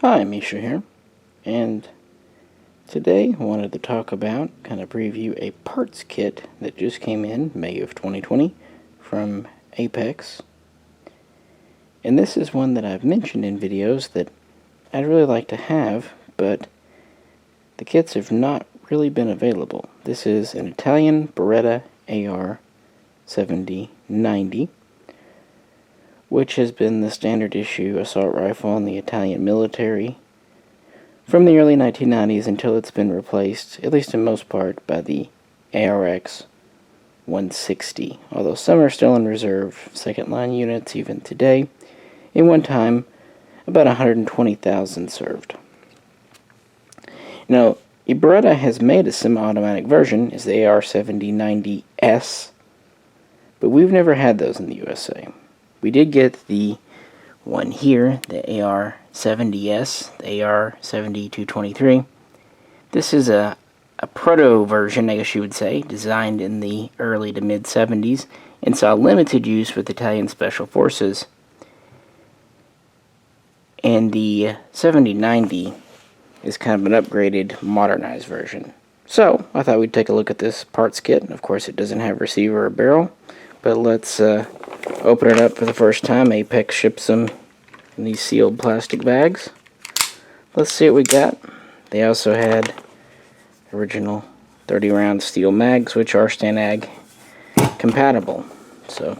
Hi, Misha here, and today I wanted to talk about, kind of preview a parts kit that just came in May of 2020 from Apex. And this is one that I've mentioned in videos that I'd really like to have, but the kits have not really been available. This is an Italian Beretta AR70-90, which has been the standard issue assault rifle in the Italian military from the early 1990s until it's been replaced, at least in most part, by the ARX 160, although some are still in reserve, second-line units even today. In one time, about 120,000 served. Now, Beretta has made a semi-automatic version, is the AR70-90S, but we've never had those in the USA. We did get the one here, the AR70S, the AR70-223. This is a proto version, I guess you would say, designed in the early to mid-70s and saw limited use with Italian Special Forces. And the 7090 is kind of an upgraded, modernized version. So, I thought we'd take a look at this parts kit. Of course, it doesn't have receiver or barrel, but let's open it up for the first time. Apex ships them in these sealed plastic bags. Let's see what we got. They also had original 30-round steel mags, which are STANAG compatible. So,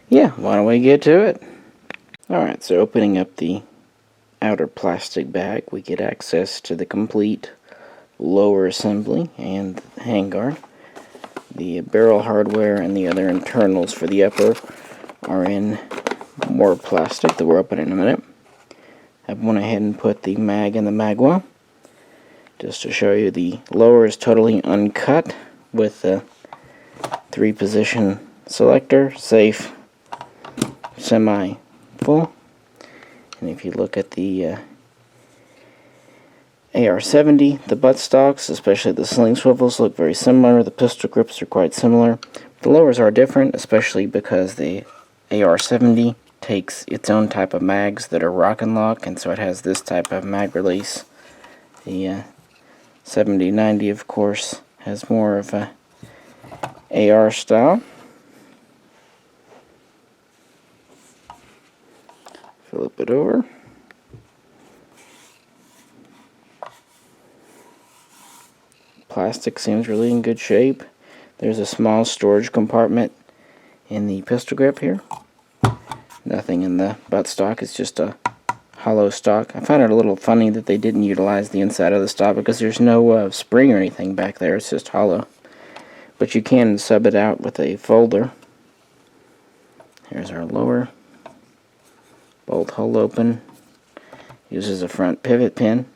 yeah, why don't we get to it? Alright, so opening up the outer plastic bag, we get access to the complete lower assembly and the handguard. The barrel hardware and the other internals for the upper are in more plastic that we'll open in a minute. I went ahead and put the mag in the magwa just to show you the lower is totally uncut with a 3-position selector, safe, semi-full. And if you look at the AR70, the buttstocks, especially the sling swivels, look very similar. The pistol grips are quite similar. The lowers are different, especially because the AR70 takes its own type of mags that are rock and lock, and so it has this type of mag release. The 7090, of course, has more of a AR style. Flip it over. Plastic seems really in good shape. There's a small storage compartment in the pistol grip here. Nothing in the buttstock, it's just a hollow stock. I found it a little funny that they didn't utilize the inside of the stock because there's no spring or anything back there, it's just hollow. But you can sub it out with a folder. Here's our lower. Bolt hole open. Uses a front pivot pin.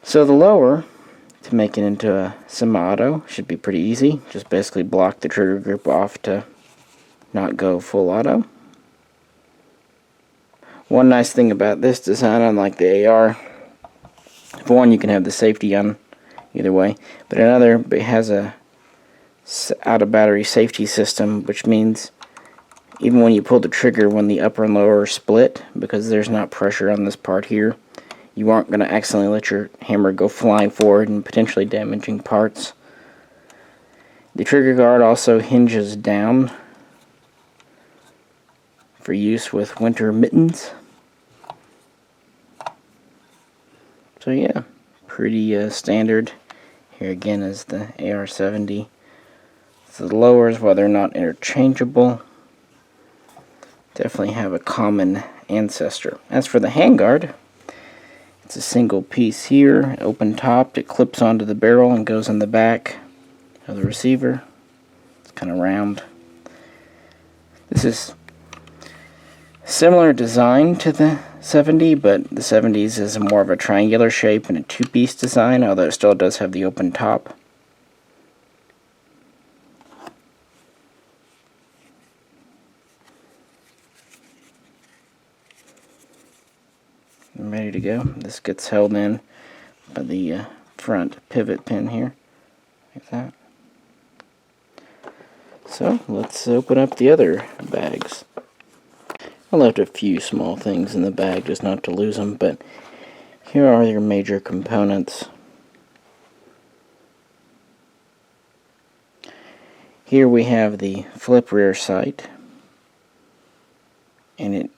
So the lower, to make it into a semi-auto, should be pretty easy. Just basically block the trigger grip off to not go full auto. One nice thing about this design, unlike the AR, for one, you can have the safety on either way, but another, it has a out-of-battery safety system, which means even when you pull the trigger, when the upper and lower are split, because there's not pressure on this part here, you aren't going to accidentally let your hammer go flying forward and potentially damaging parts. The trigger guard also hinges down for use with winter mittens. So yeah, pretty standard. Here again is the AR70. So the lowers, while they're not interchangeable, definitely have a common ancestor. As for the handguard, it's a single piece here, open topped. It clips onto the barrel and goes in the back of the receiver. It's kind of round. This is similar design to the 70, but the 70s is more of a triangular shape and a two-piece design, although it still does have the open top. I'm ready to go. This gets held in by the front pivot pin here, like that. So let's open up the other bags. I left a few small things in the bag just not to lose them, but here are your major components. Here we have the flip rear sight, and it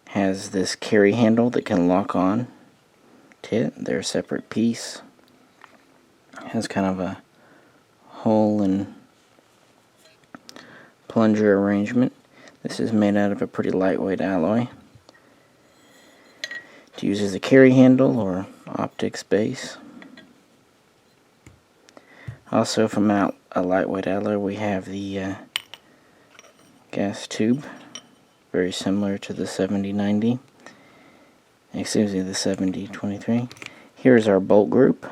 has this carry handle that can lock on to it. They're a separate piece. It has kind of a hole and plunger arrangement. This is made out of a pretty lightweight alloy to use as a carry handle or optics base. Also from a lightweight alloy we have the gas tube, very similar to the 7090. Excuse me, the 7023. Here's our bolt group.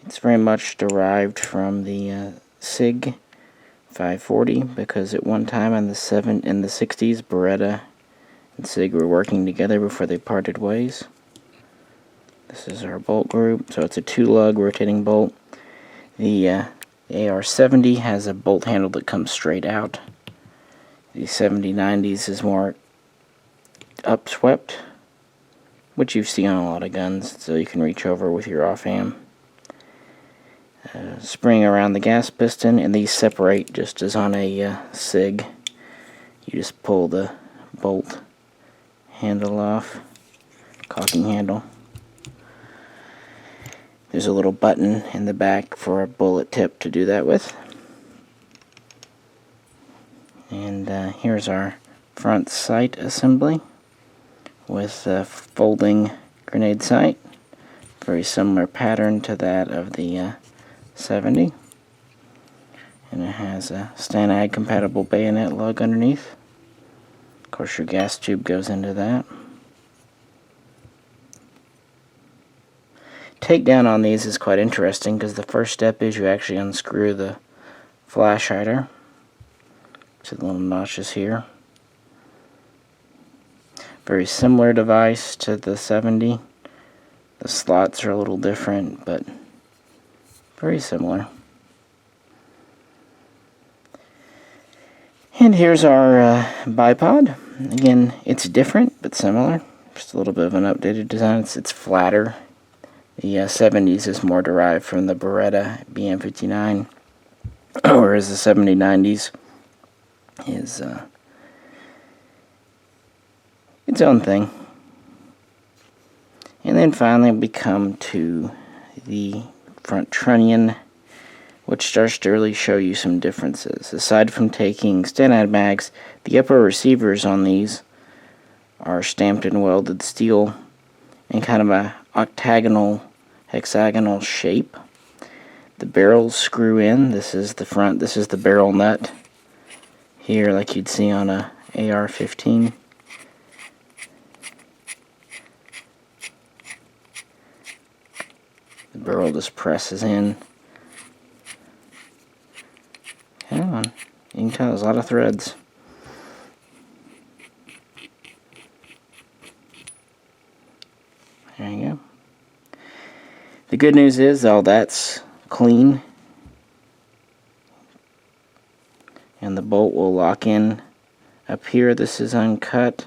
It's very much derived from the SIG 540 because at one time in the 60s, Beretta and SIG were working together before they parted ways. This is our bolt group, so it's a 2-lug rotating bolt. The AR70 has a bolt handle that comes straight out. The 7090s is more upswept, which you see on a lot of guns, so you can reach over with your offhand. Spring around the gas piston, and these separate just as on a SIG. You just pull the bolt handle off, cocking handle. There's a little button in the back for a bullet tip to do that with. And here's our front sight assembly with a folding grenade sight. Very similar pattern to that of the 70. And it has a STANAG compatible bayonet lug underneath. Of course your gas tube goes into that. Takedown on these is quite interesting because the first step is you actually unscrew the flash hider to the little notches here. Very similar device to the 70. The slots are a little different, but very similar. And here's our bipod. Again, it's different but similar. Just a little bit of an updated design. It's flatter. The 70s is more derived from the Beretta BM59, whereas the 7090s is its own thing. And then finally we come to the front trunnion, which starts to really show you some differences. Aside from taking standard mags, the upper receivers on these are stamped in welded steel in kind of a octagonal, hexagonal shape. The barrels screw in. This is the front, this is the barrel nut here like you'd see on a AR-15. The barrel just presses in. Come on, you can tell there's a lot of threads. There you go. The good news is all that's clean, and the bolt will lock in up here. This is uncut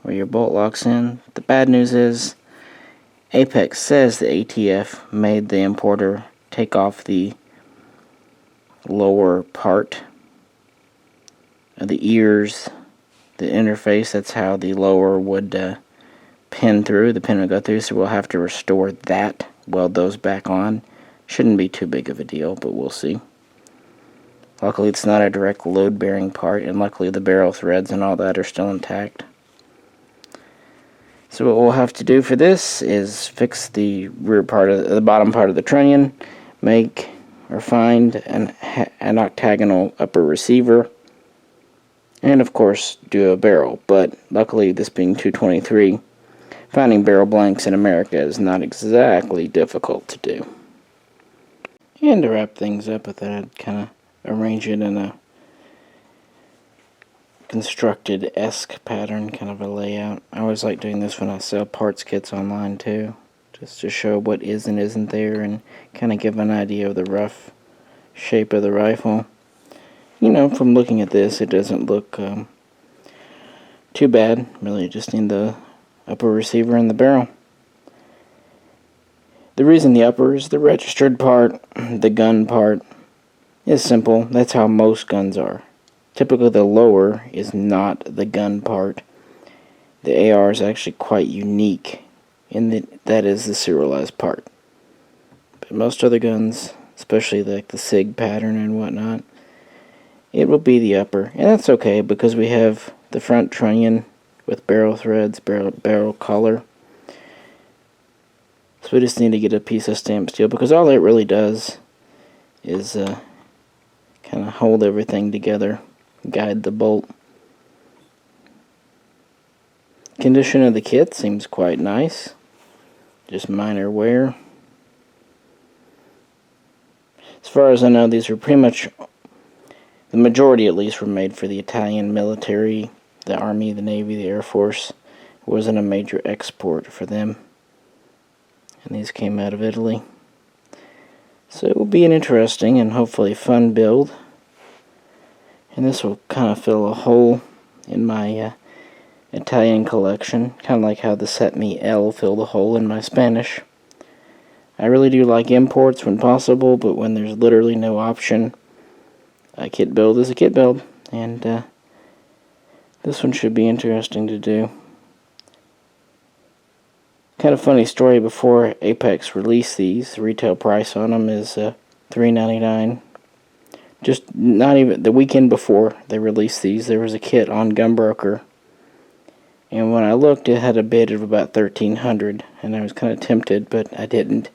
where your bolt locks in. The bad news is Apex says the ATF made the importer take off the lower part of the ears, the interface. That's how the lower would pin through. The pin would go through, so we'll have to restore that, weld those back on. Shouldn't be too big of a deal, but we'll see. Luckily it's not a direct load bearing part, and luckily the barrel threads and all that are still intact. So what we'll have to do for this is fix the rear part of the bottom part of the trunnion, make or find an octagonal upper receiver, and of course do a barrel. But luckily, this being 223, finding barrel blanks in America is not exactly difficult to do. And to wrap things up with that, I'd kind of arrange it in a constructed-esque pattern, kind of a layout. I always like doing this when I sell parts kits online too, just to show what is and isn't there and kind of give an idea of the rough shape of the rifle. you know, from looking at this, it doesn't look too bad. Really just need the upper receiver and the barrel. The reason the upper is the registered part, the gun part, is simple. That's how most guns are. Typically the lower is not the gun part. The AR is actually quite unique in that is the serialized part. But most other guns, especially like the SIG pattern and whatnot, it will be the upper. And that's okay because we have the front trunnion with barrel threads, barrel collar. So we just need to get a piece of stamped steel because all it really does is kind of hold everything together, guide the bolt. Condition of the kit seems quite nice, just minor wear. As far as I know, these were pretty much, the majority at least, were made for the Italian military, the Army, the Navy, the Air Force. It wasn't a major export for them. And these came out of Italy. So it will be an interesting and hopefully fun build. And this will kind of fill a hole in my Italian collection, kind of like how the Set Me L filled a hole in my Spanish. I really do like imports when possible, but when there's literally no option, a kit build is a kit build, and this one should be interesting to do. Kind of funny story, before Apex released these, the retail price on them is $3.99. Just not even the weekend before they released these, there was a kit on Gunbroker. And when I looked, it had a bid of about $1,300, and I was kind of tempted, but I didn't.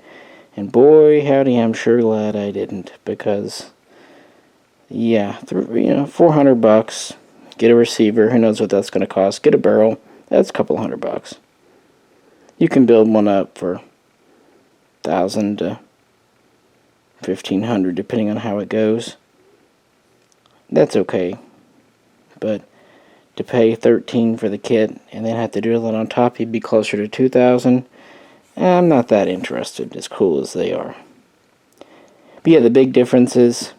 And boy, howdy, I'm sure glad I didn't, because, yeah, $400, get a receiver, who knows what that's going to cost, get a barrel, that's a couple $100. You can build one up for $1,000 to $1,500, depending on how it goes. That's okay, but to pay $13 for the kit and then have to do it on top, you'd be closer to $2,000. I'm not that interested, as cool as they are. But yeah, the big differences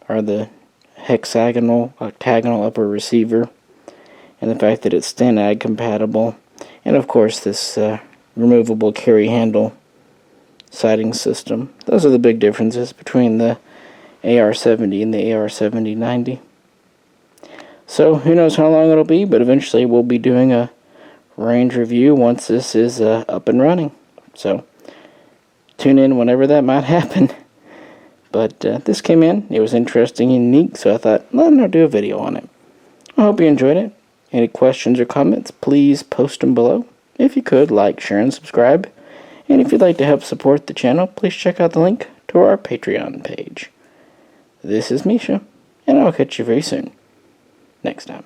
are the hexagonal, octagonal upper receiver, and the fact that it's STANAG compatible, and of course this removable carry handle sighting system. Those are the big differences between the AR70 and the AR70-90. So who knows how long it'll be, but eventually we'll be doing a range review once this is up and running. So tune in whenever that might happen. But this came in, it was interesting and unique, so I thought, let me do a video on it. I hope you enjoyed it. Any questions or comments, please post them below. If you could, like, share, and subscribe. And if you'd like to help support the channel, please check out the link to our Patreon page. This is Misha, and I'll catch you very soon. Next time.